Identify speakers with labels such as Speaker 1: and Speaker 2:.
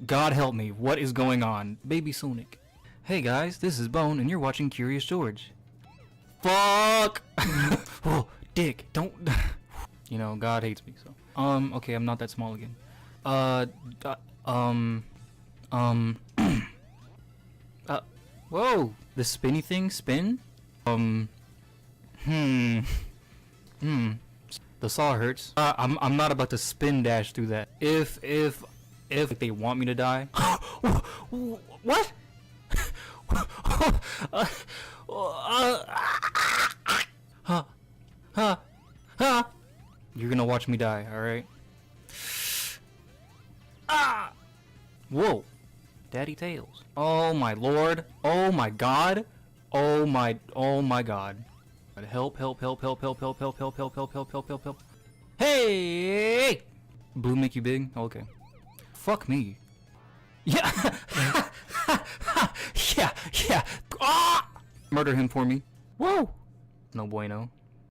Speaker 1: God help me, what is going on? Baby Sonic. Hey guys, this is Bone, and you're watching Curious George. Fuck! Oh, dick, don't... You know, God hates me, so... Okay, I'm not that small again. Whoa! The spinny thing spin? The saw hurts. I'm not about to spin dash through that. If they want me to die. What? You're gonna watch me die, alright? Whoa. Daddy Tails. Oh my lord. Oh my god. Oh my god. Help, help, help, help, help, help, help, help, help, help, help, help, help, help. Hey! Blue make you big? Okay. Fuck me. Yeah! yeah! Murder him for me. Whoa! No bueno.